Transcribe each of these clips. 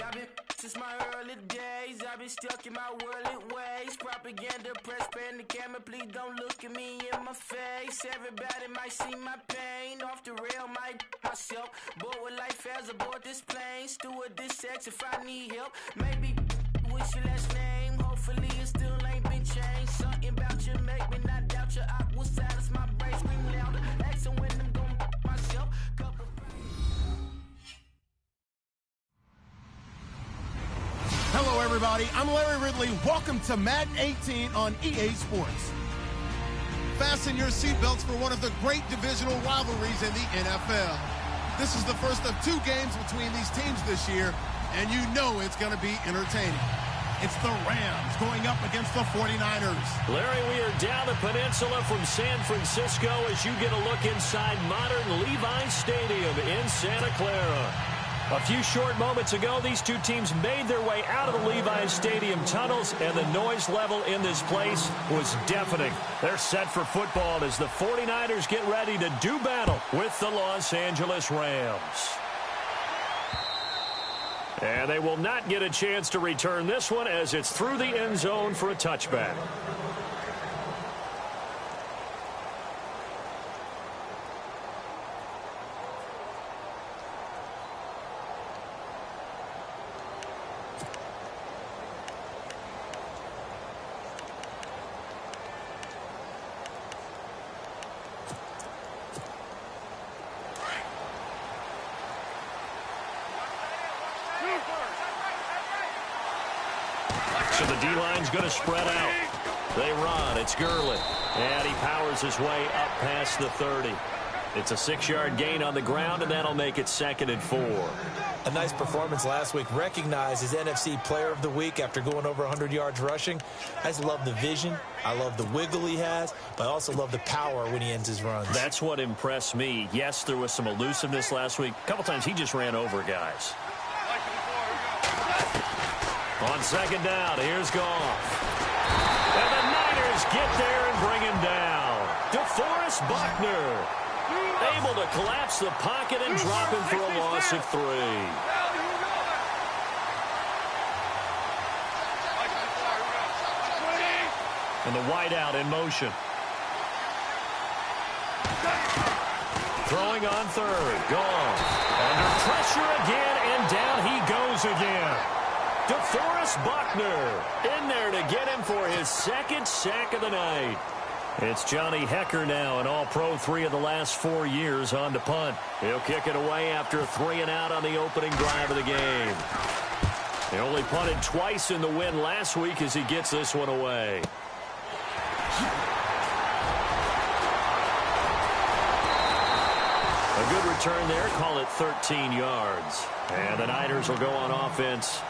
I've been since my early days. I've been stuck in my worldly ways. Propaganda, press, pan the camera. Please don't look at me in my face. Everybody might see my pain. Off the rail, might myself. Bored with life as aboard this plane. Steward this sex if I need help. Maybe what's your last name? Hopefully it still ain't been changed. Something about you make me not doubt your aqua silence. My brain scream louder. Asking when I'm gonna myself. Hello, everybody. I'm Larry Ridley. Welcome to Madden 18 on EA Sports. Fasten your seatbelts for one of the great divisional rivalries in the NFL. This is the first of two games between these teams this year, and you know it's going to be entertaining. It's the Rams going up against the 49ers. Larry, we are down the peninsula from San Francisco as you get a look inside modern Levi Stadium in Santa Clara. A few short moments ago, these two teams made their way out of the Levi Stadium tunnels, and the noise level in this place was deafening. They're set for football as the 49ers get ready to do battle with the Los Angeles Rams. And they will not get a chance to return this one as it's through the end zone for a touchback. So the D-line's going to spread out. They run. It's Gurley. And he powers his way up past the 30. It's a 6-yard gain on the ground, and that'll make it 2nd and 4. A nice performance last week. Recognized as NFC Player of the Week after going over 100 yards rushing. I just love the vision. I love the wiggle he has, but I also love the power when he ends his runs. That's what impressed me. Yes, there was some elusiveness last week. A couple times he just ran over guys. On 2nd down, here's Goff. And the Niners get there and bring him down. DeForest Buckner able to collapse the pocket and drop him for a loss of 3. And the wideout in motion. Throwing on 3rd. Goff. Under pressure again, and down he goes again. DeForest Buckner in there to get him for his 2nd sack of the night. It's Johnny Hecker now, an All-Pro 3 of the last 4 years on to punt. He'll kick it away after a 3-and-out on the opening drive of the game. He only punted twice in the win last week as he gets this one away. A good return there, call it 13 yards. And the Niners will go on offense,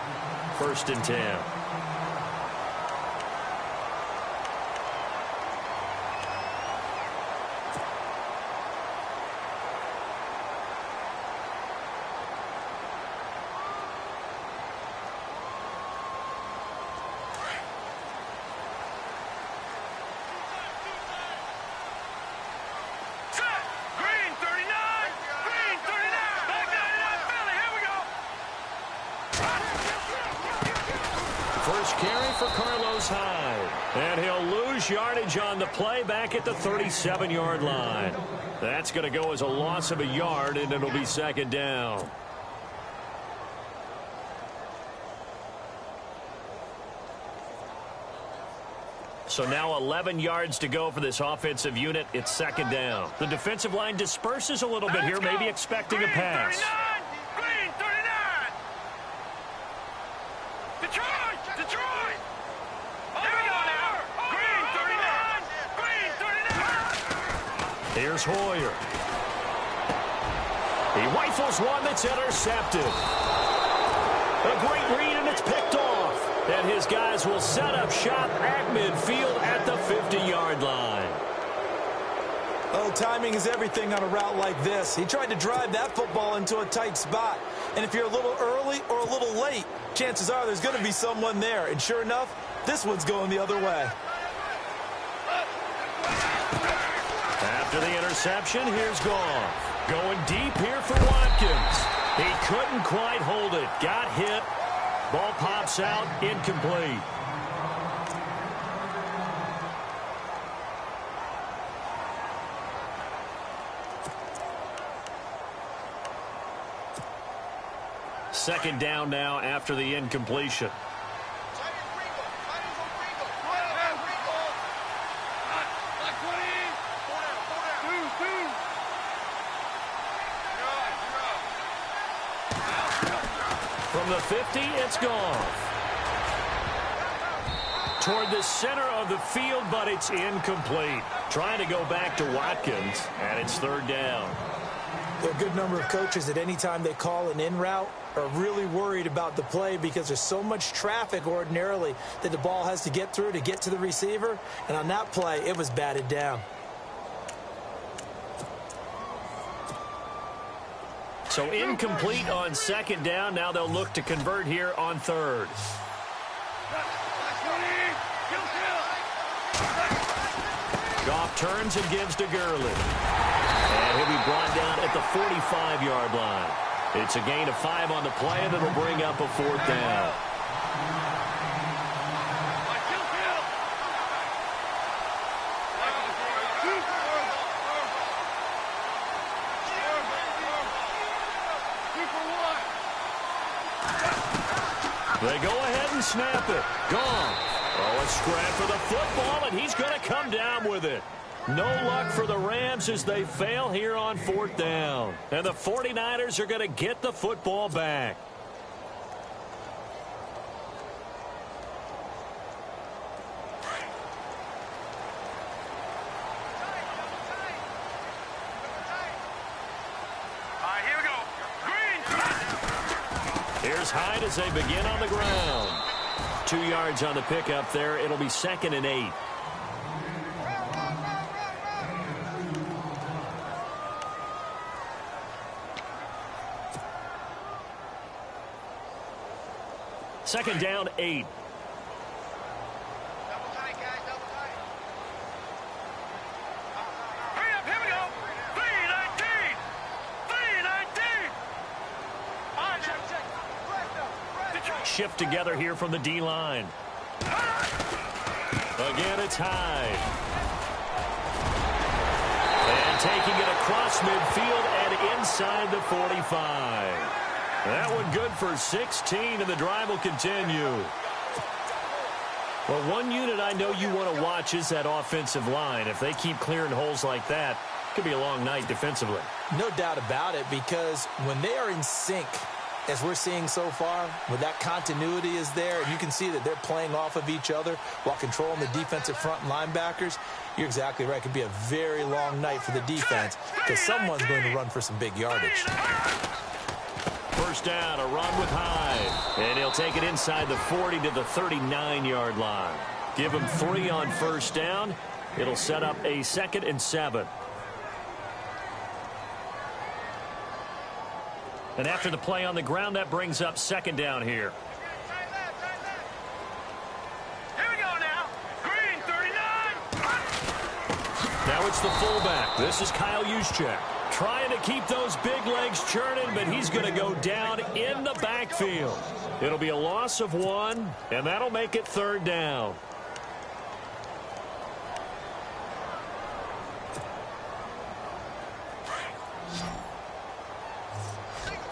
1st and 10. First carry for Carlos Hyde. And he'll lose yardage on the play back at the 37-yard line. That's going to go as a loss of a yard, and it'll be 2nd down. So now 11 yards to go for this offensive unit. It's 2nd down. The defensive line disperses a little bit here, maybe expecting a pass. Here's Hoyer. He rifles one that's intercepted. A great read, and it's picked off. And his guys will set up shop at midfield at the 50-yard line. Oh, timing is everything on a route like this. He tried to drive that football into a tight spot. And if you're a little early or a little late, chances are there's going to be someone there. And sure enough, this one's going the other way. After the interception, here's Goff. Going deep here for Watkins. He couldn't quite hold it. Got hit Ball pops out, incomplete. Second down now after the incompletion. From the 50, it's gone. Toward the center of the field, but it's incomplete. Trying to go back to Watkins, and it's third down. There are a good number of coaches at any time they call an in route are really worried about the play because there's so much traffic ordinarily that the ball has to get through to get to the receiver. And on that play, it was batted down. So incomplete on second down. Now they'll look to convert here on third. Goff turns and gives to Gurley. And he'll be brought down at the 45-yard line. It's a gain of 5 on the play, and it'll bring up a fourth down. They go ahead and snap it. Gone. Oh, a scrap for the football, and he's going to come down with it. No luck for the Rams as they fail here on fourth down. And the 49ers are going to get the football back. Here's Hyde as they begin on the ground. 2 yards on the pickup there. It'll be 2nd and 8. Second down, 8. Double tight, guys, double tight. Hurry up, here we go. 3-19. 3-19. All right, check. Shift together here from the D-line. Again, it's Hyde. And taking it across midfield and inside the 45. That one good for 16, and the drive will continue. Well, one unit I know you want to watch is that offensive line. If they keep clearing holes like that, it could be a long night defensively. No doubt about it, because when they are in sync, as we're seeing so far, when that continuity is there, and you can see that they're playing off of each other while controlling the defensive front linebackers, you're exactly right. It could be a very long night for the defense because someone's going to run for some big yardage. First down, a run with Hyde. And he'll take it inside the 40 to the 39-yard line. Give him 3 on first down. It'll set up a 2nd and 7. And after the play on the ground, that brings up 2nd down here. Here we go now. Green, 39. Now it's the fullback. This is Kyle Juszczyk. Trying to keep those big legs churning, but he's going to go down in the backfield. It'll be a loss of 1, and that'll make it 3rd down.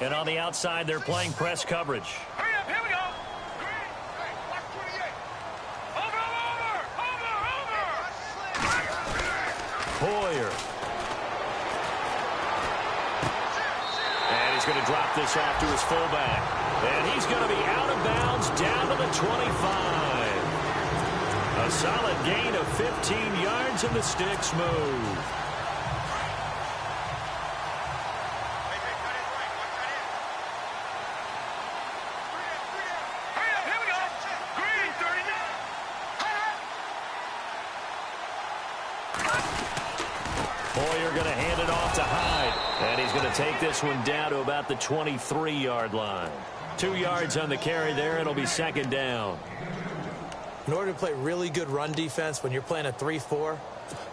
And on the outside, they're playing press coverage. Hurry up, here we go. Green, hey, watch 28. Over. Hoyer. And he's going to drop this off to his fullback. And he's going to be out of bounds down to the 25. A solid gain of 15 yards, and the sticks move. Hoyer going to hand it off to Hyde. And he's going to take this one down to about the 23-yard line. 2 yards on the carry there. It'll be 2nd down. In order to play really good run defense when you're playing a 3-4,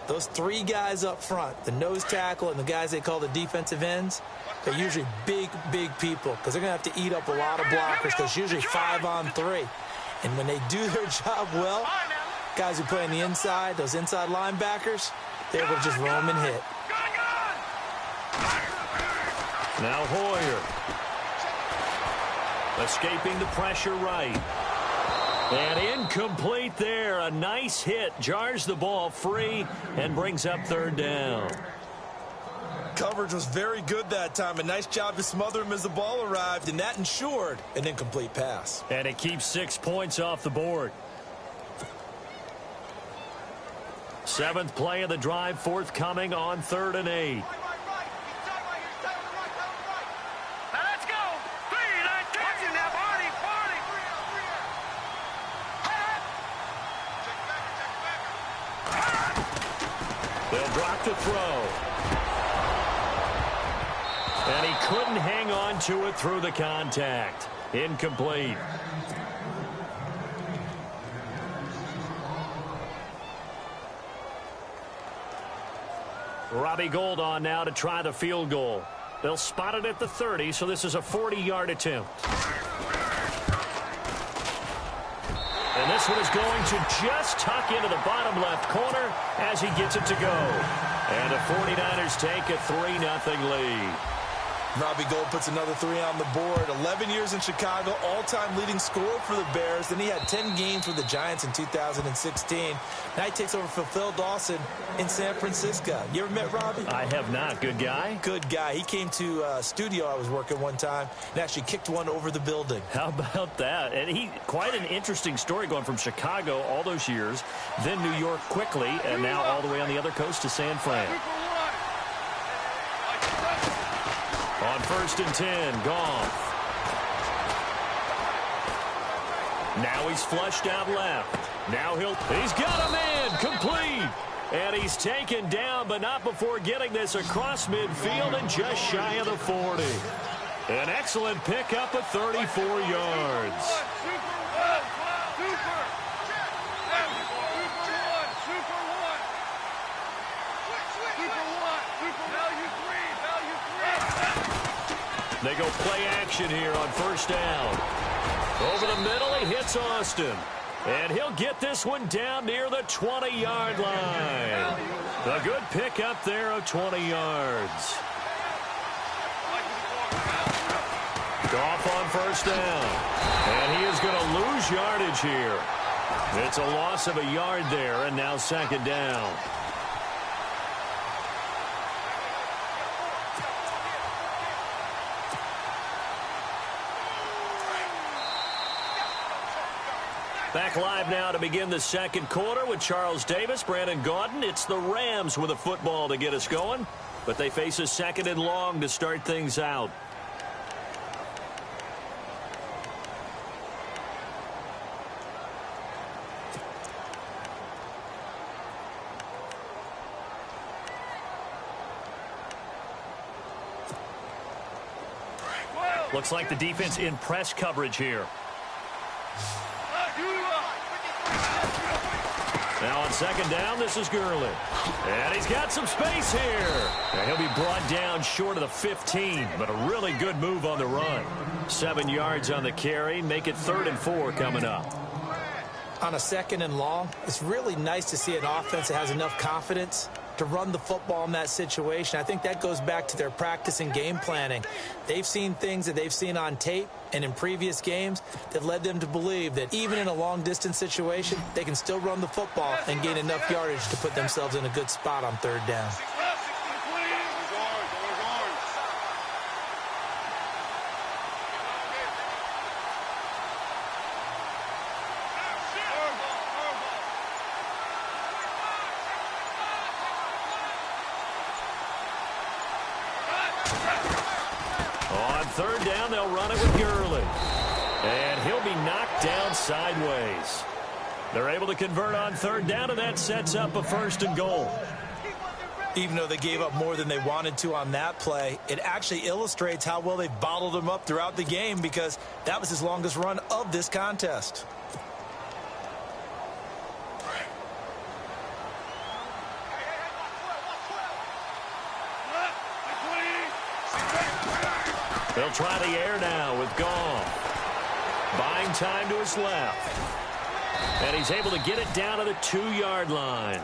those 3 guys up front, the nose tackle and the guys they call the defensive ends, They're usually big, big people because they're going to have to eat up a lot of blockers because it's usually 5-on-3. And when they do their job well, guys who play on the inside, those inside linebackers, they're able to just roam and hit. Now Hoyer. Escaping the pressure right. And incomplete there. A nice hit. Jars the ball free and brings up third down. Coverage was very good that time. A nice job to smother him as the ball arrived, and that ensured an incomplete pass. And it keeps 6 points off the board. 7th play of the drive forthcoming on 3rd and 8. Now let's go. 3-9, catch him now, Barney. They'll drop the throw. And he couldn't hang on to it through the contact. Incomplete. Robbie Gould on now to try the field goal. They'll spot it at the 30, so this is a 40-yard attempt. And this one is going to just tuck into the bottom left corner as he gets it to go. And the 49ers take a 3-0 lead. Robbie Gould puts another 3 on the board. 11 years in Chicago, all-time leading scorer for the Bears. Then he had 10 games with the Giants in 2016. Now he takes over for Phil Dawson in San Francisco. You ever met Robbie? I have not. Good guy? Good guy. He came to a studio I was working one time and actually kicked one over the building. How about that? And he, quite an interesting story going from Chicago all those years, then New York quickly, and now all the way on the other coast to San Fran. On 1st and 10, Goff. Now he's flushed out left. Now he's got a man, complete. And he's taken down, but not before getting this across midfield and just shy of the 40. An excellent pickup of 34 yards. They go play action here on 1st down. Over the middle, he hits Austin. And he'll get this one down near the 20-yard line. A good pickup there of 20 yards. Goff on 1st down. And he is going to lose yardage here. It's a loss of a yard there, and now 2nd down. Back live now to begin the 2nd quarter with Charles Davis, Brandon Gaudin. It's the Rams with a football to get us going, but they face a 2nd and long to start things out. Looks like the defense in press coverage here. Now on 2nd down, this is Gurley. And he's got some space here. And he'll be brought down short of the 15, but a really good move on the run. 7 yards on the carry. Make it 3rd and 4 coming up. On a 2nd and long, it's really nice to see an offense that has enough confidence to run the football in that situation. I think that goes back to their practice and game planning. They've seen things that they've seen on tape and in previous games that led them to believe that even in a long-distance situation, they can still run the football and gain enough yardage to put themselves in a good spot on 3rd down. On 3rd down, they'll run it with Gurley. And he'll be knocked down sideways. They're able to convert on 3rd down, and that sets up a 1st and goal. Even though they gave up more than they wanted to on that play, it actually illustrates how well they've bottled him up throughout the game because that was his longest run of this contest. They'll try the air now with Goff. Buying time to his left. And he's able to get it down to the 2-yard line.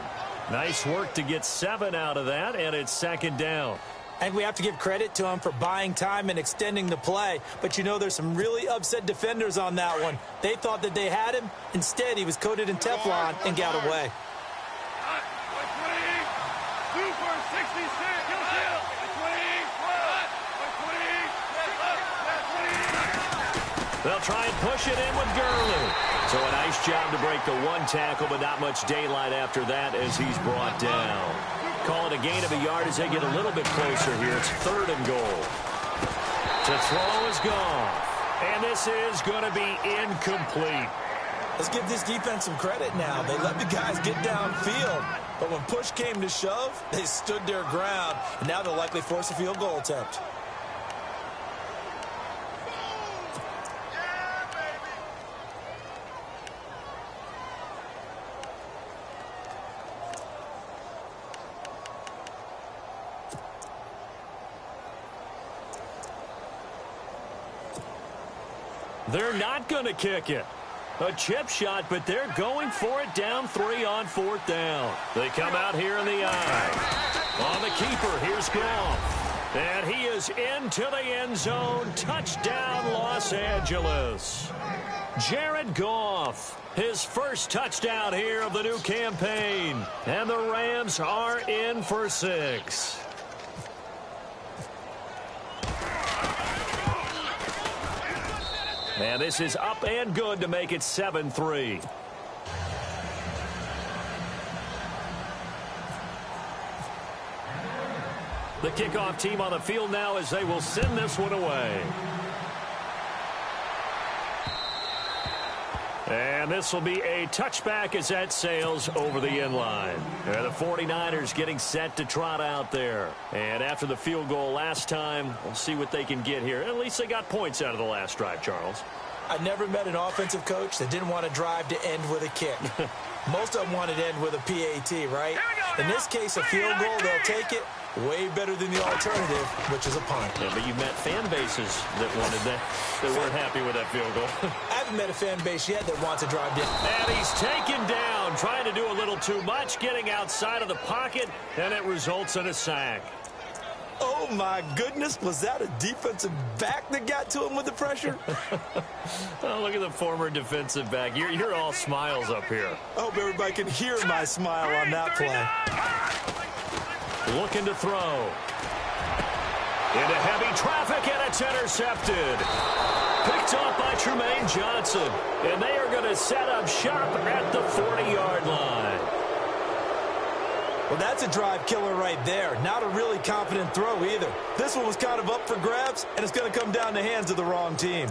Nice work to get 7 out of that, and it's second down. I think we have to give credit to him for buying time and extending the play. But you know there's some really upset defenders on that one. They thought that they had him. Instead, he was coated in Teflon and got away. They'll try and push it in with Gurley. So a nice job to break the 1 tackle, but not much daylight after that as he's brought down. Call it a gain of a yard as they get a little bit closer here. It's 3rd and goal. To throw is gone. And this is going to be incomplete. Let's give this defense some credit now. They let the guys get downfield. But when push came to shove, they stood their ground. And now they'll likely force a field goal attempt. They're not going to kick it. A chip shot, but they're going for it down 3 on 4th down. They come out here in the eye. On the keeper, here's Goff. And he is into the end zone. Touchdown, Los Angeles. Jared Goff, his first touchdown here of the new campaign. And the Rams are in for 6. And this is up and good to make it 7-3. The kickoff team on the field now as they will send this one away. And this will be a touchback as that sails over the end line. And the 49ers getting set to trot out there. And after the field goal last time, we'll see what they can get here. At least they got points out of the last drive, Charles. I never met an offensive coach that didn't want to drive to end with a kick. Most of them wanted to end with a PAT, right? In this case, a field goal, they'll take it. Way better than the alternative, which is a punt. Yeah, but you met fan bases that wanted that, that weren't happy with that field goal. I haven't met a fan base yet that wants to drive down. And he's taken down, trying to do a little too much, getting outside of the pocket, and it results in a sack. Oh, my goodness. Was that a defensive back that got to him with the pressure? Oh, look at the former defensive back. You're all smiles up here. I hope everybody can hear my smile on that play. Looking to throw. Into heavy traffic, and it's intercepted. Picked off by Tremaine Johnson. And they are going to set up shop at the 40-yard line. Well, that's a drive killer right there. Not a really confident throw either. This one was kind of up for grabs, and it's going to come down the hands of the wrong team.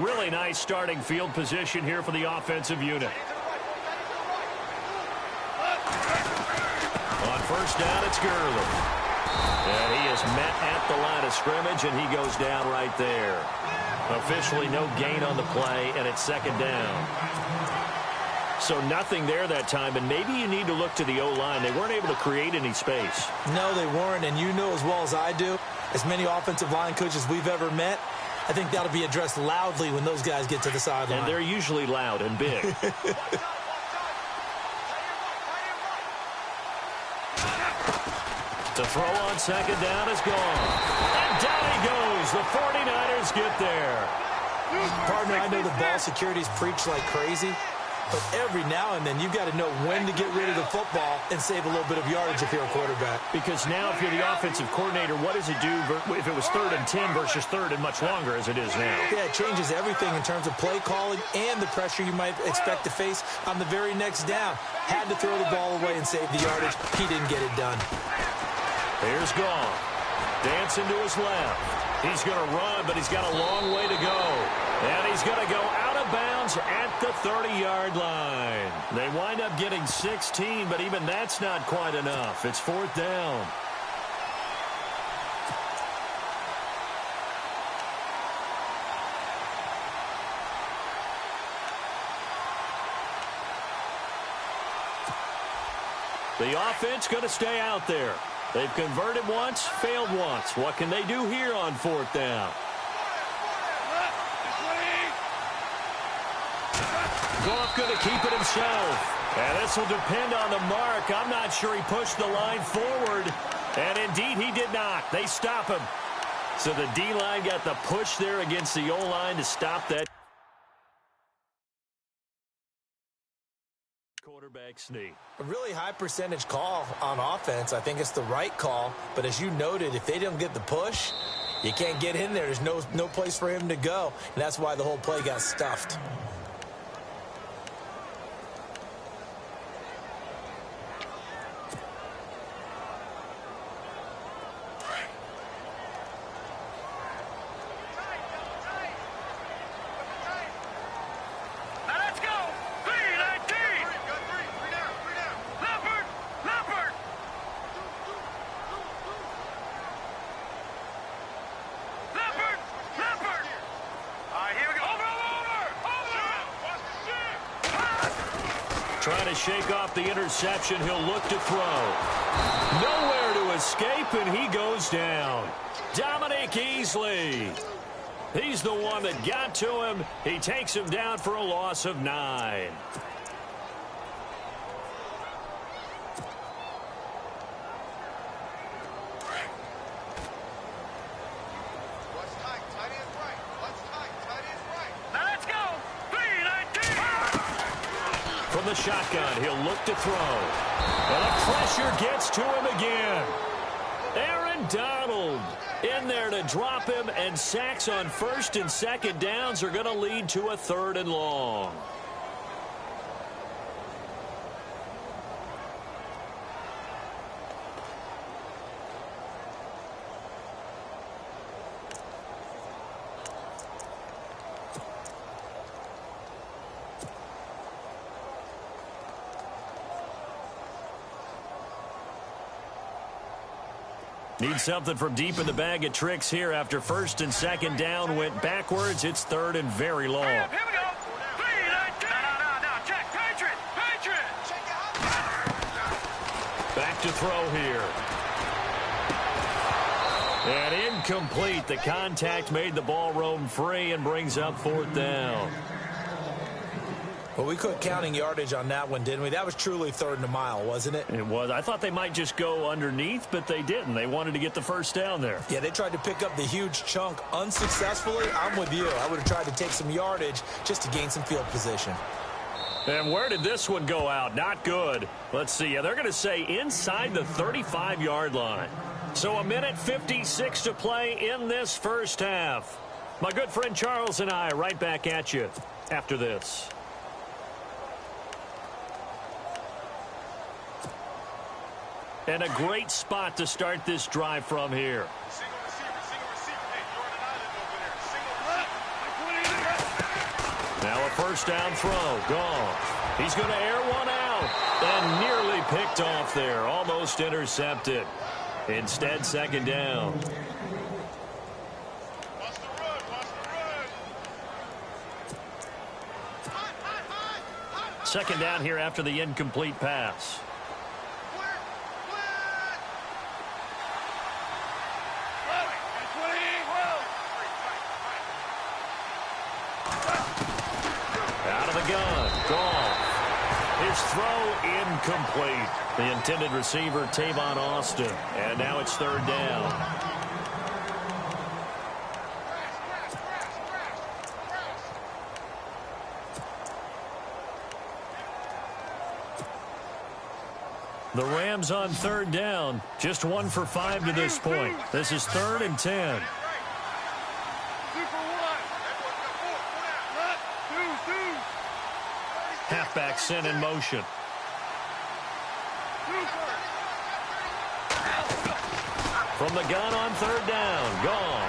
Really nice starting field position here for the offensive unit. On first down, it's Gurley. And he is met at the line of scrimmage, and he goes down right there. Officially no gain on the play, and it's second down. So nothing there that time, and maybe you need to look to the O-line. They weren't able to create any space. No, they weren't, and you know as well as I do, as many offensive line coaches we've ever met, I think that'll be addressed loudly when those guys get to the sideline. And they're usually loud and big. To throw on second down is gone. And down he goes. The 49ers get there. Partner, I know the ball security's preached like crazy, but every now and then you've got to know when to get rid of the football and save a little bit of yardage if you're a quarterback. Because now if you're the offensive coordinator, what does it do if it was 3rd and 10 versus 3rd and much longer as it is now? Yeah, it changes everything in terms of play calling and the pressure you might expect to face on the very next down. Had to throw the ball away and save the yardage. He didn't get it done. Here's Goff. Dancing to his left. He's going to run, but he's got a long way to go. And he's going to go out of bounds at the 30-yard line. They wind up getting 16, but even that's not quite enough. It's 4th down. The offense going to stay out there. They've converted once, failed once. What can they do here on 4th down? Goff going to keep it himself. And this will depend on the mark. I'm not sure he pushed the line forward. And indeed, he did not. They stop him. So the D-line got the push there against the O-line to stop that quarterback sneak. A really high percentage call on offense. I think it's the right call. But as you noted, if they don't get the push, you can't get in there. There's no place for him to go. And that's why the whole play got stuffed. Trying to shake off the interception. He'll look to throw. Nowhere to escape, and he goes down. Dominic Easley. He's the one that got to him. He takes him down for a loss of 9. From the shotgun, he'll look to throw. And the pressure gets to him again. Aaron Donald in there to drop him, and sacks on 1st and 2nd downs are going to lead to a 3rd and long. Need something from deep in the bag of tricks here after 1st and 2nd down went backwards. It's 3rd and very long. Here we go. 3, 19. No. Check. Patriot. Back to throw here. And incomplete. The contact made the ball roam free and brings up 4th down. Well, we quit counting yardage on that one, didn't we? That was truly 3rd and a mile, wasn't it? It was. I thought they might just go underneath, but they didn't. They wanted to get the 1st down there. Yeah, they tried to pick up the huge chunk unsuccessfully. I'm with you. I would have tried to take some yardage just to gain some field position. And where did this one go out? Not good. Let's see. They're going to say inside the 35-yard line. So 1:56 to play in this first half. My good friend Charles and I right back at you after this. And a great spot to start this drive from here. Single receiver. Hey, you're on an island over there. Now a 1st down throw. Gone. He's going to air one out. And nearly picked off there. Almost intercepted. Instead, 2nd down. Watch the run. 2nd down here after the incomplete pass. His throw incomplete. The intended receiver, Tavon Austin. And now it's 3rd down. The Rams on 3rd down. Just 1 for 5 to this point. This is 3rd and 10. Halfback sent in motion. From the gun on 3rd down. Gone.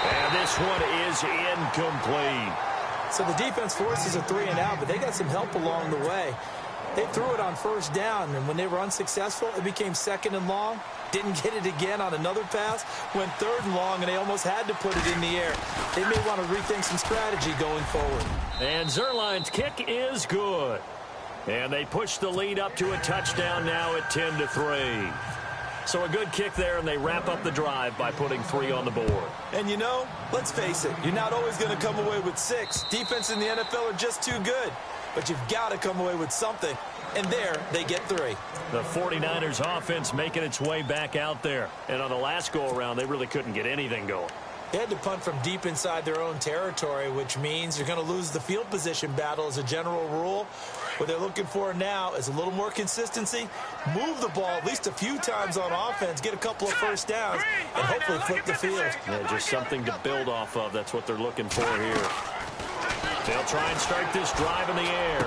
And this one is incomplete. So the defense forces a 3 and out, but they got some help along the way. They threw it on 1st down, and when they were unsuccessful, it became 2nd and long. Didn't get it again on another pass. Went 3rd and long, and they almost had to put it in the air. They may want to rethink some strategy going forward. And Zerline's kick is good. And they push the lead up to a touchdown now at 10-3. So a good kick there, and they wrap up the drive by putting 3 on the board. And you know, let's face it, you're not always going to come away with 6. Defense in the NFL are just too good. But you've got to come away with something. And there, they get 3. The 49ers offense making its way back out there. And on the last go-around, they really couldn't get anything going. They had to punt from deep inside their own territory, which means you're going to lose the field position battle as a general rule. What they're looking for now is a little more consistency, move the ball at least a few times on offense, get a couple of first downs, and hopefully flip the field. Yeah, just something to build off of. That's what they're looking for here. They'll try and start this drive in the air.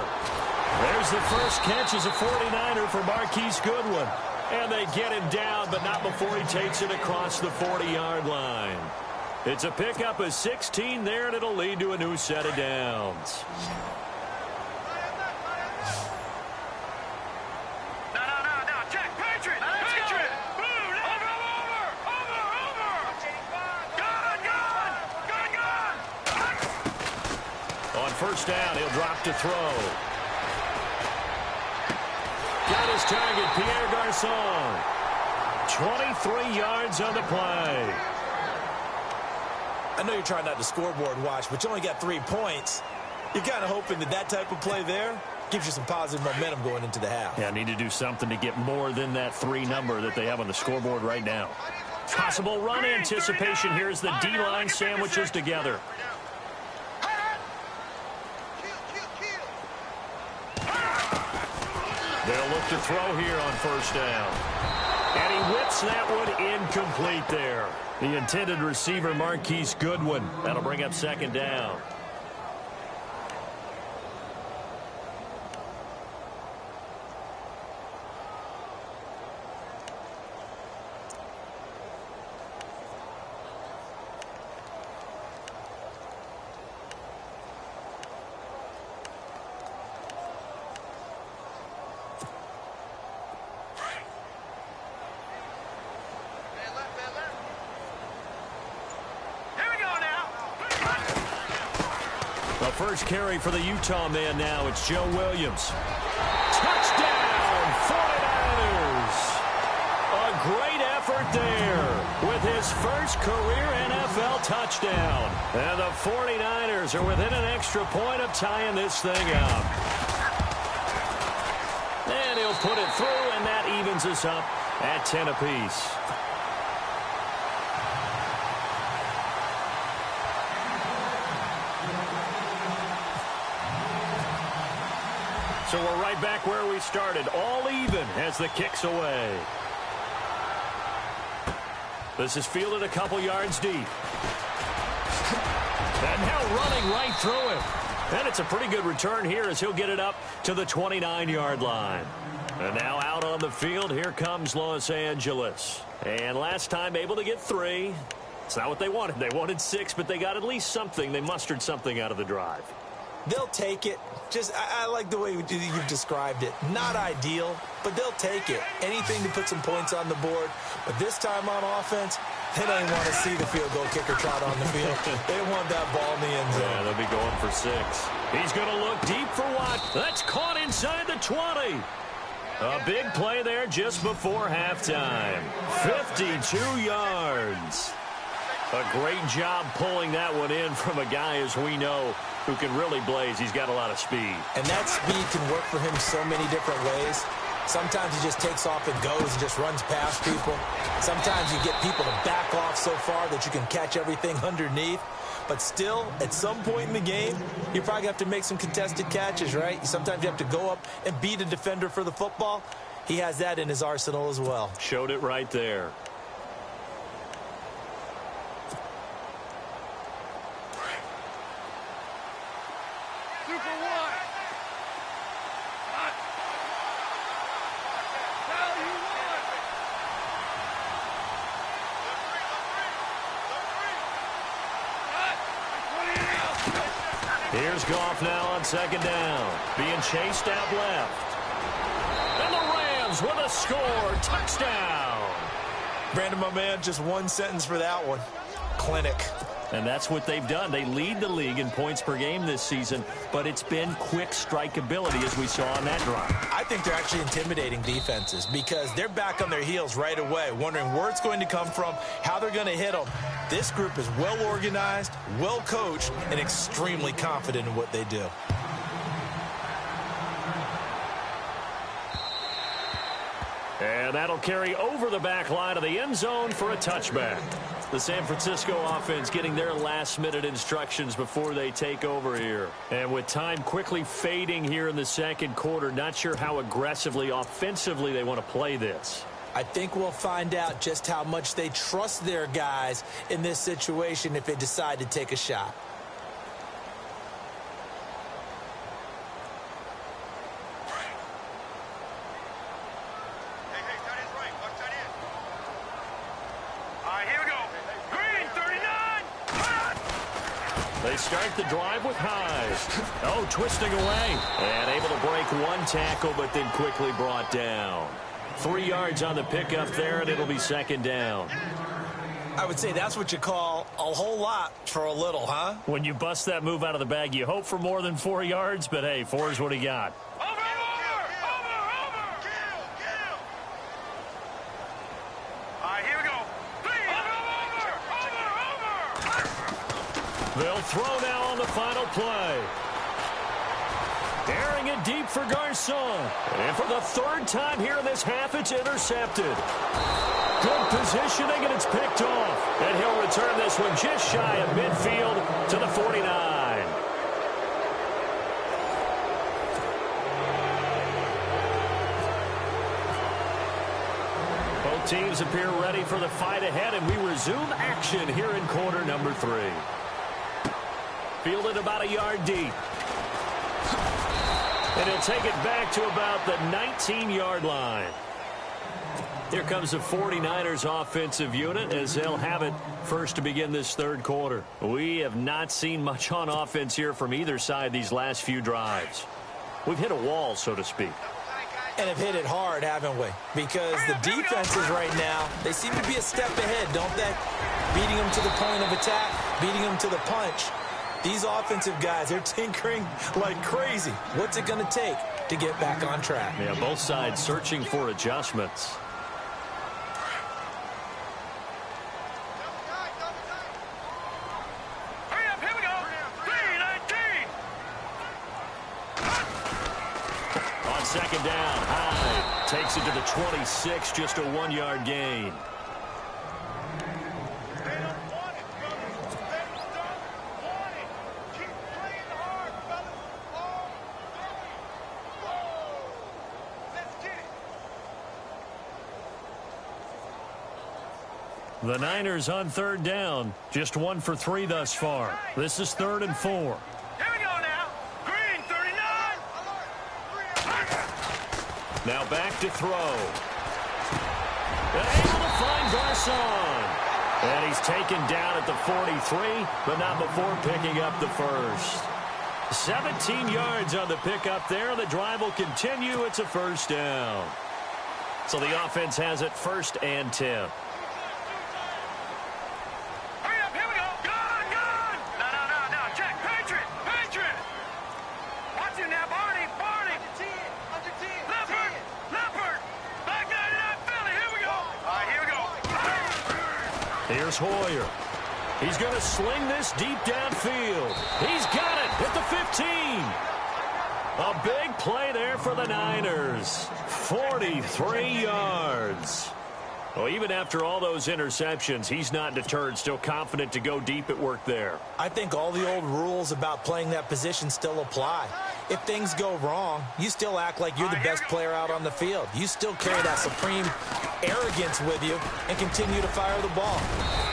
There's the first catch as a 49er for Marquise Goodwin. And they get him down, but not before he takes it across the 40-yard line. It's a pickup of 16 there, and it'll lead to a new set of downs. First down, he'll drop to throw. Got his target, Pierre Garçon. 23 yards on the play. I know you're trying not to scoreboard watch, but you only got 3 points. You're kind of hoping that type of play there gives you some positive momentum going into the half. Yeah, need to do something to get more than that 3 number that they have on the scoreboard right now. Possible run anticipation here as the D-line sandwiches together. They'll look to throw here on first down. And he whips that one incomplete there. The intended receiver, Marquise Goodwin. That'll bring up second down. First carry for the Utah man now. It's Joe Williams. Touchdown, 49ers. A great effort there with his first career NFL touchdown. And the 49ers are within an extra point of tying this thing up. And he'll put it through, and that evens us up at 10 apiece. So we're right back where we started, all even as the kick's away. This is fielded a couple yards deep. And now running right through him. And it's a pretty good return here as he'll get it up to the 29-yard line. And now out on the field, here comes Los Angeles. And last time able to get 3. It's not what they wanted. They wanted 6, but they got at least something. They mustered something out of the drive. They'll take it. I like the way you've described it. Not ideal, but they'll take it. Anything to put some points on the board. But this time on offense, they don't even want to see the field goal kicker trot on the field. They want that ball in the end zone. Yeah, they'll be going for 6. He's going to look deep for Watt. That's caught inside the 20. A big play there just before halftime. 52 yards. A great job pulling that one in from a guy, as we know, who can really blaze. He's got a lot of speed. And that speed can work for him so many different ways. Sometimes he just takes off and goes and just runs past people. Sometimes you get people to back off so far that you can catch everything underneath. But still, at some point in the game, you probably have to make some contested catches, right? Sometimes you have to go up and beat a defender for the football. He has that in his arsenal as well. Showed it right there. Here's Goff now on second down. Being chased out left. And the Rams with a score. Touchdown. Brandon, my man, just one sentence for that one. Clinic. And that's what they've done. They lead the league in points per game this season, but it's been quick strikeability as we saw on that drive. I think they're actually intimidating defenses because they're back on their heels right away, wondering where it's going to come from, how they're going to hit them. This group is well organized, well coached, and extremely confident in what they do. And that'll carry over the back line of the end zone for a touchback. The San Francisco offense getting their last-minute instructions before they take over here. And with time quickly fading here in the second quarter, not sure how aggressively, offensively they want to play this. I think we'll find out just how much they trust their guys in this situation if they decide to take a shot. They start the drive with Hyde. Oh, twisting away. And able to break one tackle, but then quickly brought down. 3 yards on the pickup there, and it'll be second down. I would say that's what you call a whole lot for a little, huh? When you bust that move out of the bag, you hope for more than 4 yards, but hey, 4 is what he got. They'll throw now on the final play. Airing it deep for Garcon. And for the third time here in this half, it's intercepted. Good positioning, and it's picked off. And he'll return this one just shy of midfield to the 49. Both teams appear ready for the fight ahead, and we resume action here in quarter number 3. Fielded about a yard deep. And he'll take it back to about the 19-yard line. Here comes the 49ers offensive unit as they'll have it first to begin this third quarter. We have not seen much on offense here from either side these last few drives. We've hit a wall, so to speak. And have hit it hard, haven't we? Because the defenses right now, they seem to be a step ahead, don't they? Beating them to the point of attack, beating them to the punch. These offensive guys, they're tinkering like crazy. What's it going to take to get back on track? Yeah, both sides searching for adjustments. Hurry up, here we go. 3-19. On second down, Hyde takes it to the 26, just a 1-yard gain. The Niners on third down, just 1 for 3 thus far. This is 3rd and 4. Here we go now. Green, 39. Now back to throw. Able to find Garcon. And he's taken down at the 43, but not before picking up the first. 17 yards on the pickup there. The drive will continue. It's a first down. So the offense has it 1st and 10. Here's Hoyer. He's going to sling this deep downfield. He's got it at the 15. A big play there for the Niners. 43 yards. Well, even after all those interceptions, he's not deterred, still confident to go deep at work there. I think all the old rules about playing that position still apply. If things go wrong, you still act like you're the best player out on the field. You still carry that supreme arrogance with you and continue to fire the ball.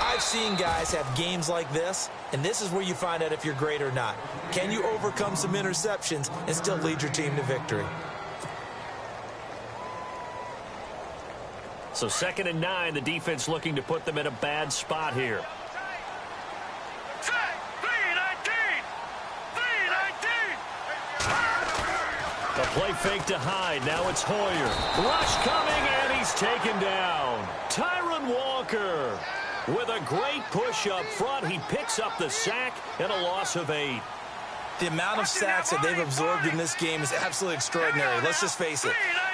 I've seen guys have games like this, and this is where you find out if you're great or not. Can you overcome some interceptions and still lead your team to victory? So 2nd and 9, the defense looking to put them in a bad spot here. A play fake to Hyde. Now it's Hoyer. Rush coming, and he's taken down. Tyron Walker. With a great push up front, he picks up the sack and a loss of 8. The amount of sacks that they've absorbed in this game is absolutely extraordinary. Let's just face it.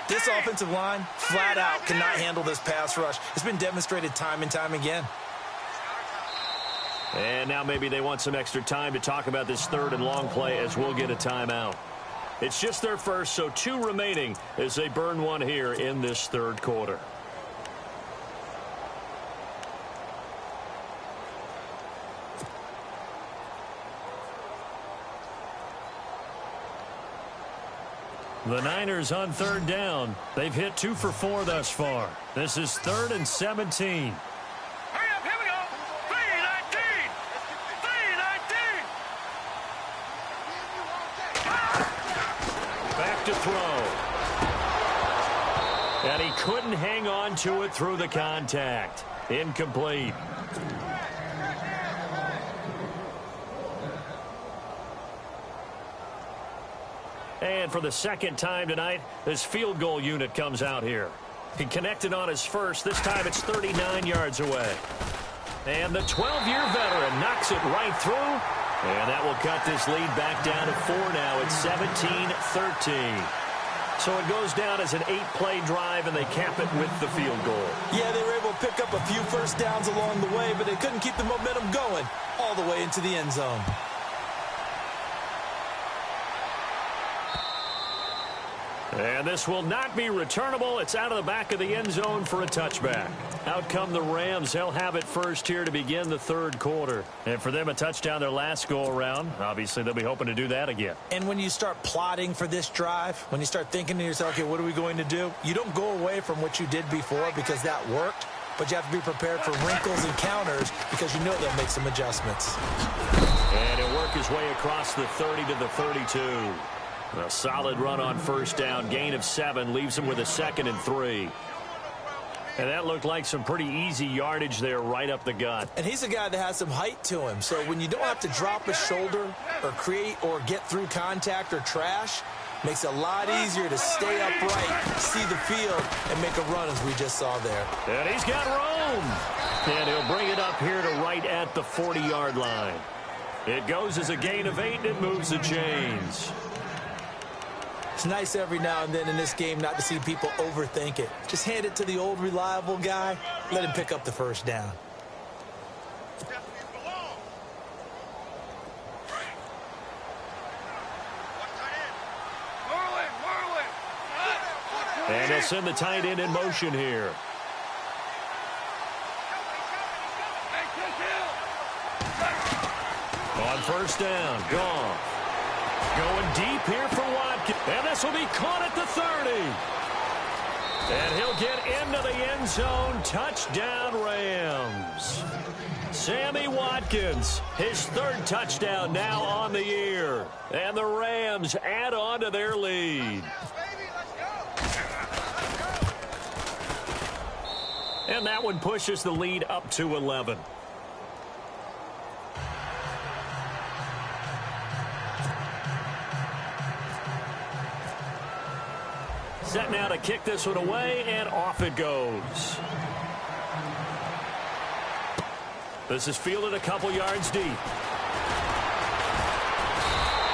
This offensive line, flat out, cannot handle this pass rush. It's been demonstrated time and time again. And now maybe they want some extra time to talk about this third and long play as we'll get a timeout. It's just their first, so 2 remaining as they burn one here in this third quarter. The Niners on third down. They've hit 2 for 4 thus far. This is 3rd and 17. Hurry up, here we go. 3-19. 3-19. Back to throw. And he couldn't hang on to it through the contact. Incomplete. And for the second time tonight, this field goal unit comes out here. He connected on his first. This time it's 39 yards away. And the 12-year veteran knocks it right through. And that will cut this lead back down to 4 now. It's 17-13. So it goes down as an 8-play drive, and they cap it with the field goal. Yeah, they were able to pick up a few first downs along the way, but they couldn't keep the momentum going all the way into the end zone. And this will not be returnable. It's out of the back of the end zone for a touchback. Out come the Rams. They'll have it first here to begin the third quarter. And for them, a touchdown their last go-around. Obviously, they'll be hoping to do that again. And when you start plotting for this drive, when you start thinking to yourself, okay, what are we going to do? You don't go away from what you did before because that worked. But you have to be prepared for wrinkles and counters because you know they'll make some adjustments. And he'll work his way across the 30 to the 32. A solid run on first down. Gain of 7 leaves him with a 2nd and 3. And that looked like some pretty easy yardage there right up the gut. And he's a guy that has some height to him. So when you don't have to drop a shoulder or create or get through contact or trash, makes it a lot easier to stay upright, see the field, and make a run as we just saw there. And he's got room. And he'll bring it up here to right at the 40-yard line. It goes as a gain of 8, and it moves the chains. It's nice every now and then in this game not to see people overthink it. Just hand it to the old reliable guy. Let him pick up the first down. And they'll send the tight end in motion here. On first down, gone. Going deep here for Watkins. And this will be caught at the 30. And he'll get into the end zone. Touchdown, Rams. Sammy Watkins, his 3rd touchdown now on the year. And the Rams add on to their lead. And that one pushes the lead up to 11. Set now to kick this one away, and off it goes. This is fielded a couple yards deep.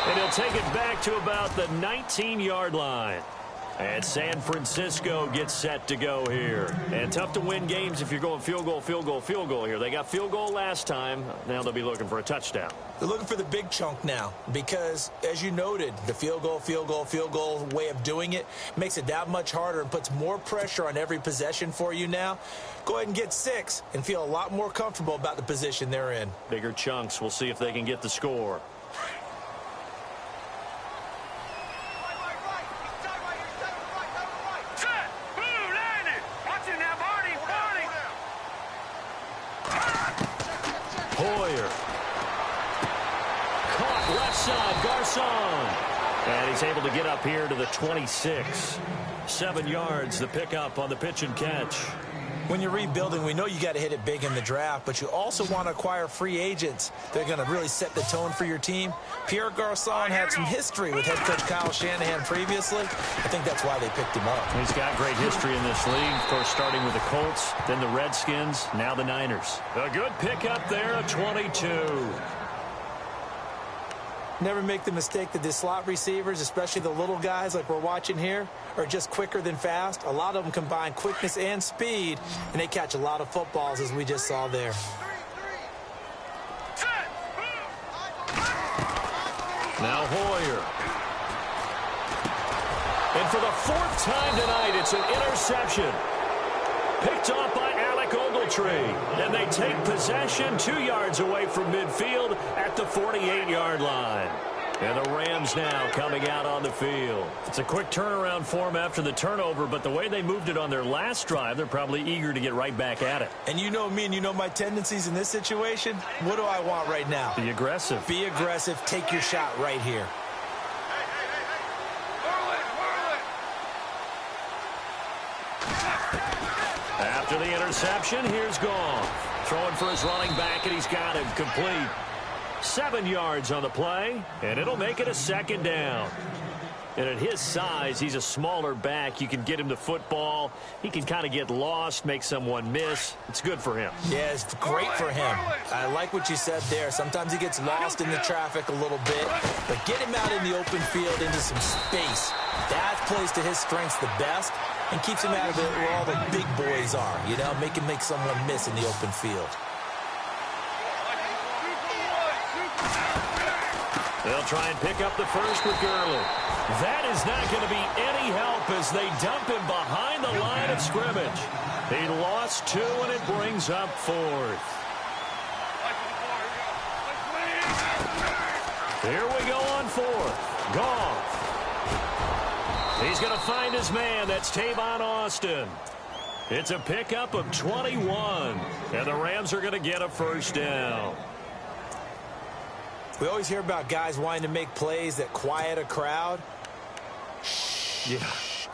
And he'll take it back to about the 19-yard line. And San Francisco gets set to go here. And tough to win games if you're going field goal, field goal, field goal here. They got field goal last time. Now they'll be looking for a touchdown. They're looking for the big chunk now because, as you noted, the field goal way of doing it makes it that much harder and puts more pressure on every possession for you now. Go ahead and get 6 and feel a lot more comfortable about the position they're in. Bigger chunks. We'll see if they can get the score. Hoyer. Caught left side, Garcon. And he's able to get up here to the 26. 7 yards, the pickup on the pitch and catch. When you're rebuilding, we know you got to hit it big in the draft, but you also want to acquire free agents. They're going to really set the tone for your team. Pierre Garçon had some history with head coach Kyle Shanahan previously. I think that's why they picked him up. He's got great history in this league. Of course, starting with the Colts, then the Redskins, now the Niners. A good pickup there of 22. Never make the mistake that the slot receivers, especially the little guys like we're watching here, are just quicker than fast. A lot of them combine quickness and speed, and they catch a lot of footballs, as we just saw there. Now Hoyer. And for the 4th time tonight, it's an interception. Picked off by Alec Ogletree. And they take possession 2 yards away from midfield at the 48-yard line. And the Rams now coming out on the field. It's a quick turnaround for them after the turnover, but the way they moved it on their last drive, they're probably eager to get right back at it. And you know me and you know my tendencies in this situation. What do I want right now? Be aggressive. Be aggressive. Take your shot right here. After the interception, here's Goff. Throwing for his running back, and he's got him complete. 7 yards on the play, and it'll make it a 2nd down. And at his size, he's a smaller back. You can get him the football. He can kind of get lost, make someone miss. It's good for him. Yeah, it's great for him. I like what you said there. Sometimes he gets lost in the traffic a little bit, but get him out in the open field into some space. That plays to his strengths the best and keeps him out of it where all the big boys are. You know, make him make someone miss in the open field. They'll try and pick up the first with Gurley. That is not going to be any help as they dump him behind the line of scrimmage. He lost 2, and it brings up 4th. Here we go on 4th. Goff. He's going to find his man. That's Tavon Austin. It's a pickup of 21, and the Rams are going to get a 1st down. We always hear about guys wanting to make plays that quiet a crowd. Yeah.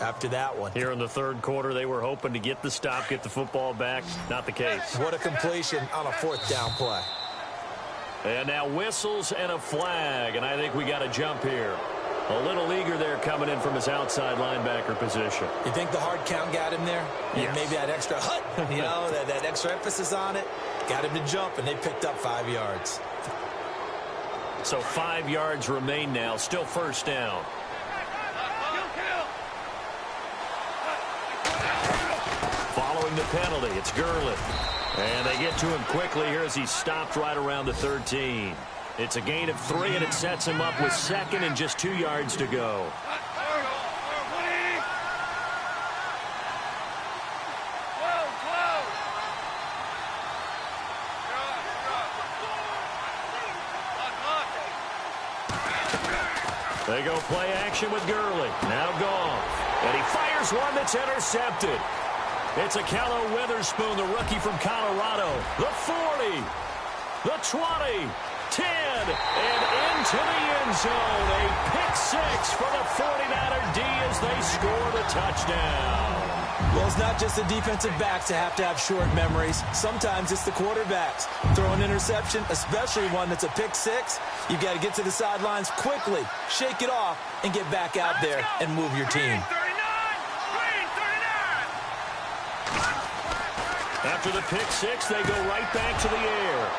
After that one. Here in the 3rd quarter, they were hoping to get the stop, get the football back. Not the case. What a completion on a 4th down play. And now whistles and a flag, and I think we got a jump here. A little eager there coming in from his outside linebacker position. You think the hard count got him there? Yes. Maybe that extra you know, that extra emphasis on it. Got him to jump, and they picked up 5 yards. So 5 yards remain now. Still 1st down. Following the penalty, it's Gurley. And they get to him quickly here as he stopped right around the 13. It's a gain of 3, and it sets him up with 2nd and just 2 yards to go. They go play action with Gurley. Now Goff. And he fires one that's intercepted. It's Akello Witherspoon, the rookie from Colorado. The 40. The 20. 10. And into the end zone. A pick 6 for the 49er D as they score the touchdown. Well, it's not just the defensive backs that have to have short memories. Sometimes it's the quarterbacks. Throw an interception, especially one that's a pick 6. You've got to get to the sidelines quickly, shake it off, and get back out there and move your team. After the pick 6, they go right back to the air.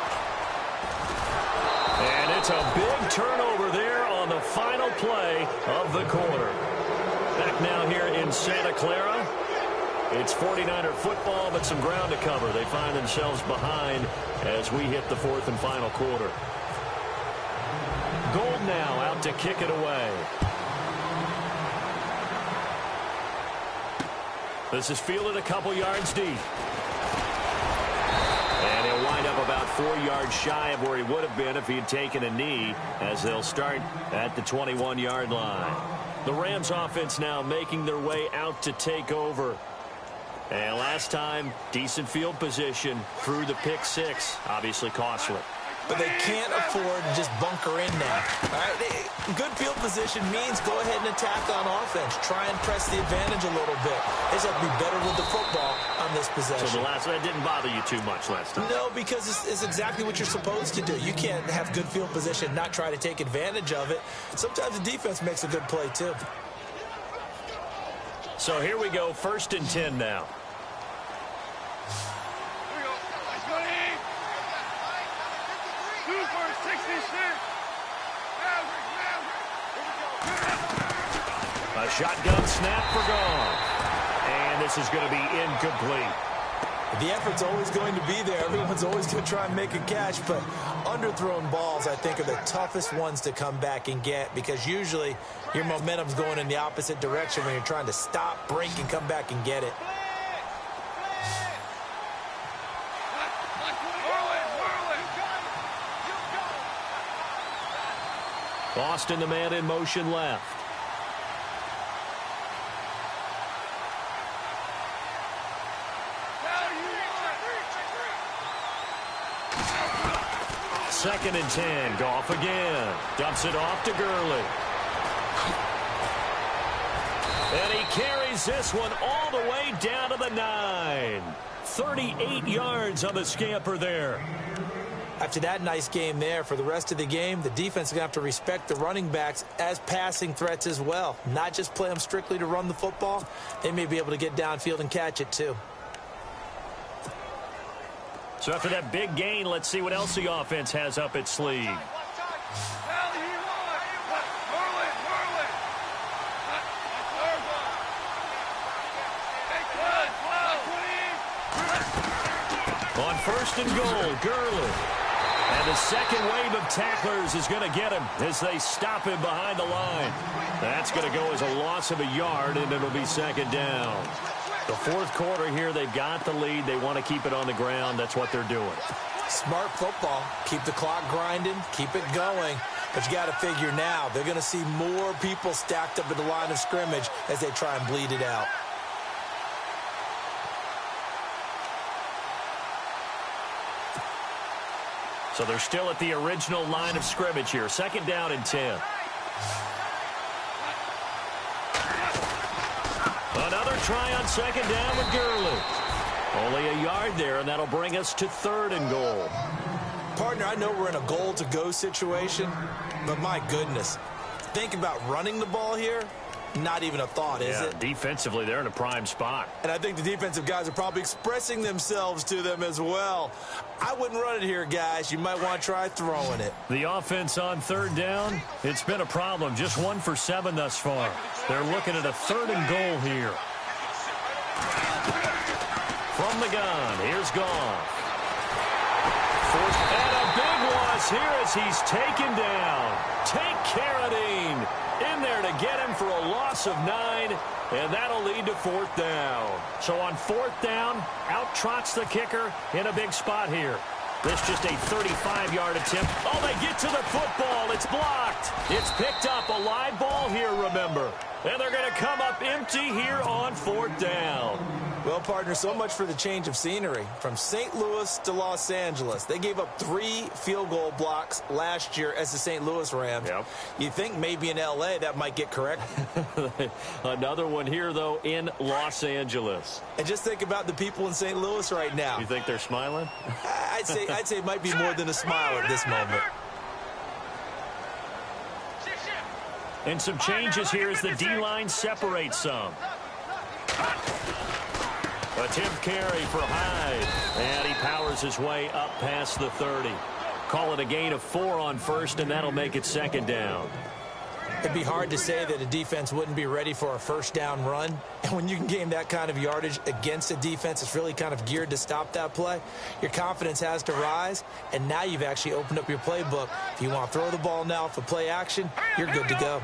And it's a big turnover there on the final play of the quarter. Back now here in Santa Clara. It's 49er football, but some ground to cover. They find themselves behind as we hit the 4th and final quarter. Gold now out to kick it away. This is fielded a couple yards deep. And he'll wind up about 4 yards shy of where he would have been if he had taken a knee, as they'll start at the 21-yard line. The Rams offense now making their way out to take over. And last time, decent field position through the pick 6. Obviously costly. but they can't afford to just bunker in now. All right? Good field position means go ahead and attack on offense. Try and press the advantage a little bit. They just have to be better with the football on this possession. So that didn't bother you too much last time? No, because it's exactly what you're supposed to do. You can't have good field position and not try to take advantage of it. Sometimes the defense makes a good play, too. So here we go, 1st and 10 now. A shotgun snap for Goff. And this is going to be incomplete. The effort's always going to be there. Everyone's always going to try and make a catch, but underthrown balls, I think, are the toughest ones to come back and get because usually your momentum's going in the opposite direction when you're trying to stop, break, and come back and get it. Boston, the man in motion left. Second and 10. Goff again. Dumps it off to Gurley. And he carries this one all the way down to the 9. 38 yards on the scamper there. After that nice game there, for the rest of the game, the defense is going to have to respect the running backs as passing threats as well. Not just play them strictly to run the football. They may be able to get downfield and catch it, too. So after that big gain, let's see what else the offense has up its sleeve. On 1st and goal, Gurley. And the second wave of tacklers is going to get him as they stop him behind the line. That's going to go as a loss of a yard, and it'll be 2nd down. The 4th quarter here, they've got the lead. They want to keep it on the ground. That's what they're doing. Smart football. Keep the clock grinding. Keep it going. But you got to figure now, they're going to see more people stacked up at the line of scrimmage as they try and bleed it out. So they're still at the original line of scrimmage here. 2nd down and 10. Another try on 2nd down with Gurley. Only a yard there, and that'll bring us to 3rd and goal. Partner, I know we're in a goal-to-go situation, but my goodness, think about running the ball here. Not even a thought, is it? Defensively, they're in a prime spot. And I think the defensive guys are probably expressing themselves to them as well. I wouldn't run it here, guys. You might want to try throwing it. The offense on 3rd down, it's been a problem. Just 1 for 7 thus far. They're looking at a 3rd and goal here. From the gun, here's Goff. And a big loss here as he's taken down. Take Carradine in there to get him for a loss of 9, and that'll lead to 4th down. So on 4th down, out trots the kicker in a big spot here. This just a 35-yard attempt. Oh, they get to the football. It's blocked. It's picked up. A live ball here, remember. And they're going to come up empty here on 4th down. Well, partner, so much for the change of scenery. From St. Louis to Los Angeles, they gave up 3 field goal blocks last year as the St. Louis Rams. Yep. You think maybe in L.A. that might get correct? Another one here, though, in Los Angeles. And just think about the people in St. Louis right now. You think they're smiling? I'd say it might be more than a smile at this moment. And some changes here as the D-line separates some. Attempt carry for Hyde. And he powers his way up past the 30. Call it a gain of 4 on 1st, and that'll make it 2nd down. It'd be hard to say that a defense wouldn't be ready for a 1st down run. And when you can gain that kind of yardage against a defense that's really kind of geared to stop that play, your confidence has to rise. And now you've actually opened up your playbook. If you want to throw the ball now for play action, you're good to go.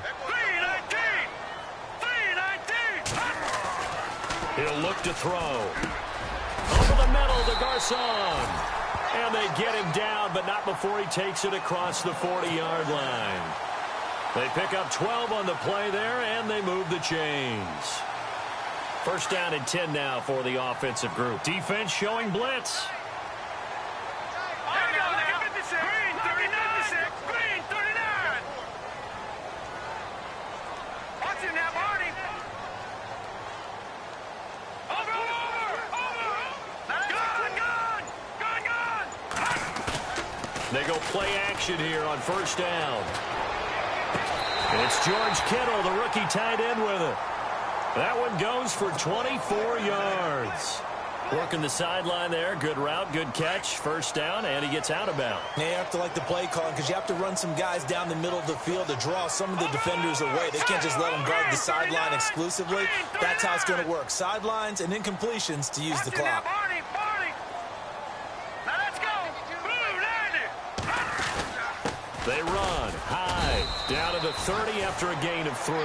He'll look to throw. Over the middle to Garcon. And they get him down, but not before he takes it across the 40-yard line. They pick up 12 on the play there, and they move the chains. 1st down and 10 now for the offensive group. Defense showing blitz. they go play action here on first down. It's George Kittle, the rookie tight end with it. That one goes for 24 yards. Working the sideline there. Good route, good catch. First down, and he gets out of bounds. Now you have to like the play calling because you have to run some guys down the middle of the field to draw some of the defenders away. They can't just let them guard the sideline exclusively. That's how it's going to work. Sidelines and incompletions to use the clock. They run high down to the 30 after a gain of 3.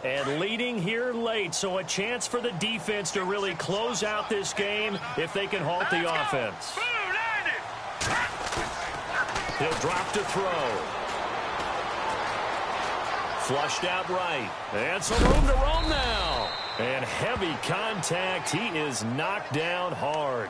And leading here late, so a chance for the defense to really close out this game if they can halt the offense. He'll drop to throw. Flushed out right. And some room to roam now. And heavy contact. He is knocked down hard.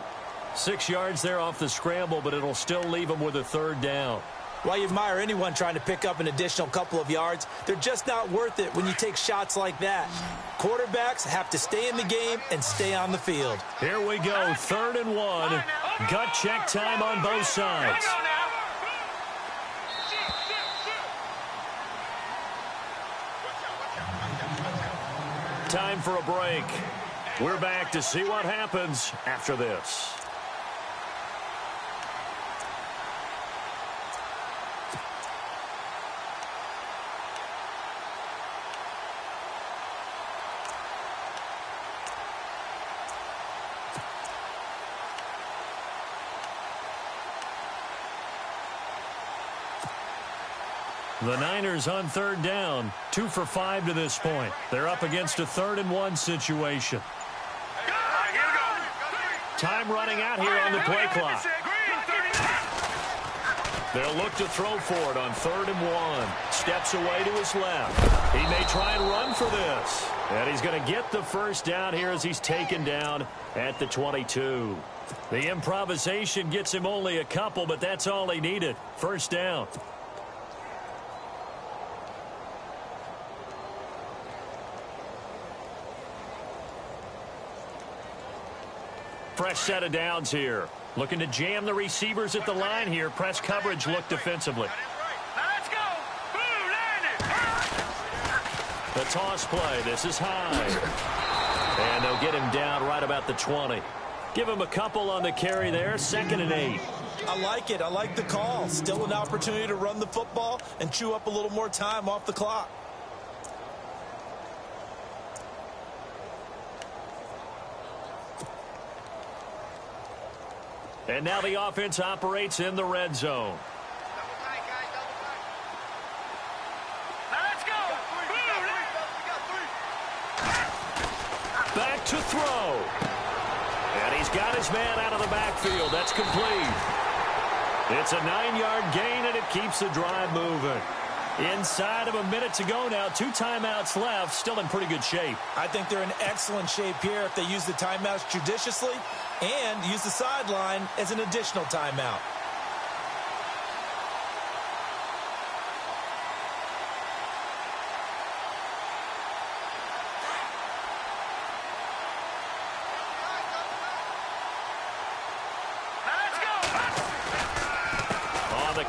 6 yards there off the scramble, but it'll still leave him with a third down. While you admire anyone trying to pick up an additional couple of yards, they're just not worth it when you take shots like that. Quarterbacks have to stay in the game and stay on the field. Here we go, 3rd and 1. Gut check time on both sides. Time for a break. We're back to see what happens after this. The Niners on 3rd down, 2 for 5 to this point. They're up against a 3rd and 1 situation. Time running out here on the play clock. They'll look to throw for it on 3rd and 1. Steps away to his left. He may try and run for this. And he's going to get the first down here as he's taken down at the 22. The improvisation gets him only a couple, but that's all he needed. First down. Fresh set of downs here. Looking to jam the receivers at the line here. Press coverage look defensively. Let's go. The toss play. This is high. And they'll get him down right about the 20. Give him a couple on the carry there. 2nd and 8. I like it. I like the call. Still an opportunity to run the football and chew up a little more time off the clock. And now the offense operates in the red zone. Let's go. Back to throw. And he's got his man out of the backfield. That's complete. It's a 9-yard gain, and it keeps the drive moving. Inside of a minute to go now. 2 timeouts left. Still in pretty good shape. I think they're in excellent shape here if they use the timeouts judiciously and use the sideline as an additional timeout.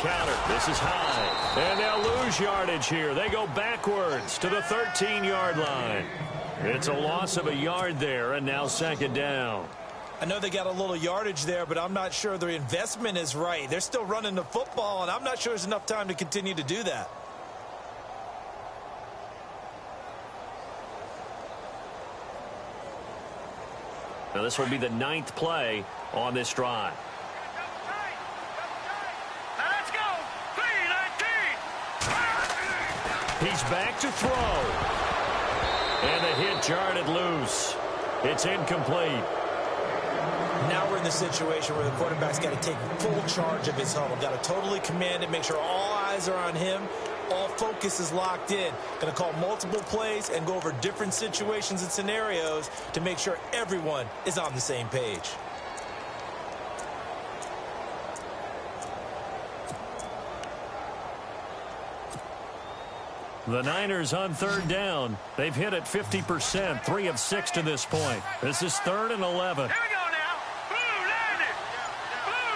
Counter. This is high. And they'll lose yardage here. They go backwards to the 13-yard line. It's a loss of a yard there, and now 2nd down. I know they got a little yardage there, but I'm not sure their investment is right. They're still running the football, and I'm not sure there's enough time to continue to do that. Now this will be the 9th play on this drive. He's back to throw. And the hit jarred it loose. It's incomplete. Now we're in the situation where the quarterback's got to take full charge of his huddle. Got to totally command it, make sure all eyes are on him, All focus is locked in. Going to call multiple plays and go over different situations and scenarios to make sure everyone is on the same page. The Niners on third down. They've hit it 50%, 3 of 6 to this point. This is 3rd and 11. Here we go now. Blue 90. Blue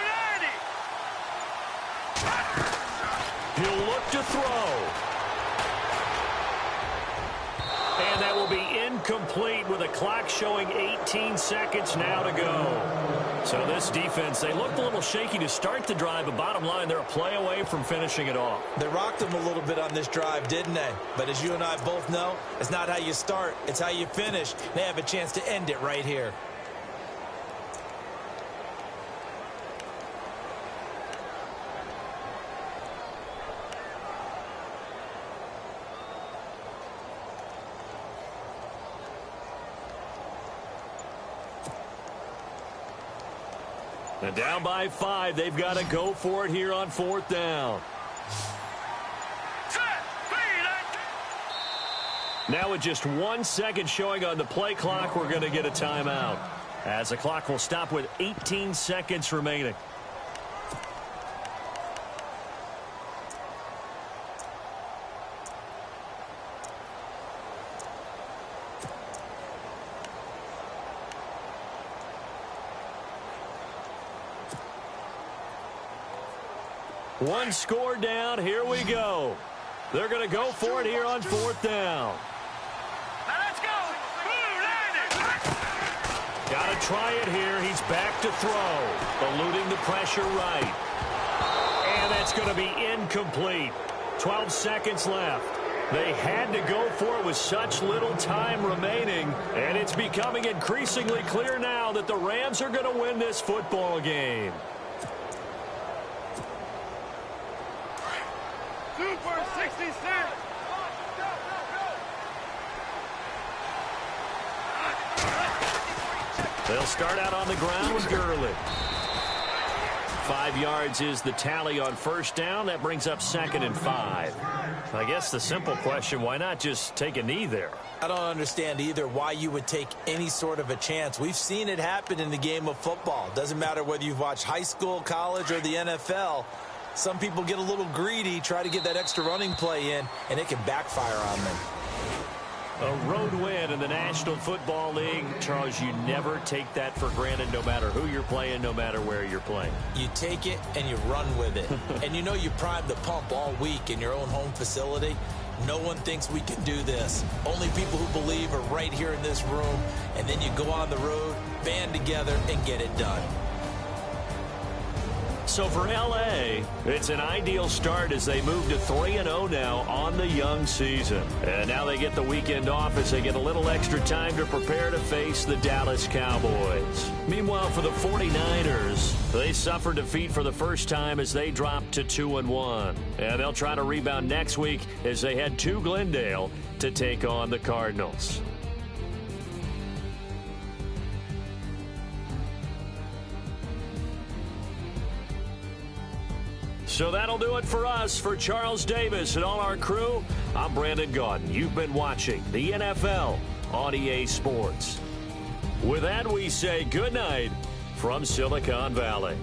90. He'll look to throw. And that will be incomplete with a clock showing 18 seconds now to go. So this defense, they looked a little shaky to start the drive, but bottom line, they're a play away from finishing it off. They rocked them a little bit on this drive, didn't they? But as you and I both know, it's not how you start, it's how you finish. They have a chance to end it right here. And down by 5, they've got to go for it here on 4th down. Now with just 1 second showing on the play clock, we're going to get a timeout, as the clock will stop with 18 seconds remaining. One score down. Here we go. They're going to go for it here on 4th down. Now let's go. Blue 90. Got to try it here. He's back to throw. Eluding the pressure right. And that's going to be incomplete. 12 seconds left. They had to go for it with such little time remaining. And it's becoming increasingly clear now that the Rams are going to win this football game. Super 66. They'll start out on the ground with Gurley. 5 yards is the tally on 1st down. That brings up 2nd and 5. I guess the simple question, why not just take a knee there? I don't understand either why you would take any sort of a chance. We've seen it happen in the game of football. Doesn't matter whether you've watched high school, college, or the NFL. Some people get a little greedy, try to get that extra running play in, and it can backfire on them. A road win in the National Football League. Charles, you never take that for granted no matter who you're playing, no matter where you're playing. You take it and you run with it. And you know you primed the pump all week in your own home facility. No one thinks we can do this. Only people who believe are right here in this room. And then you go on the road, band together, and get it done. So for L.A., it's an ideal start as they move to 3-0 now on the young season. And now they get the weekend off as they get a little extra time to prepare to face the Dallas Cowboys. Meanwhile, for the 49ers, they suffered defeat for the first time as they dropped to 2-1. And they'll try to rebound next week as they head to Glendale to take on the Cardinals. So that'll do it for us. For Charles Davis and all our crew, I'm Brandon Gaudin. You've been watching the NFL on EA Sports. With that, we say good night from Silicon Valley.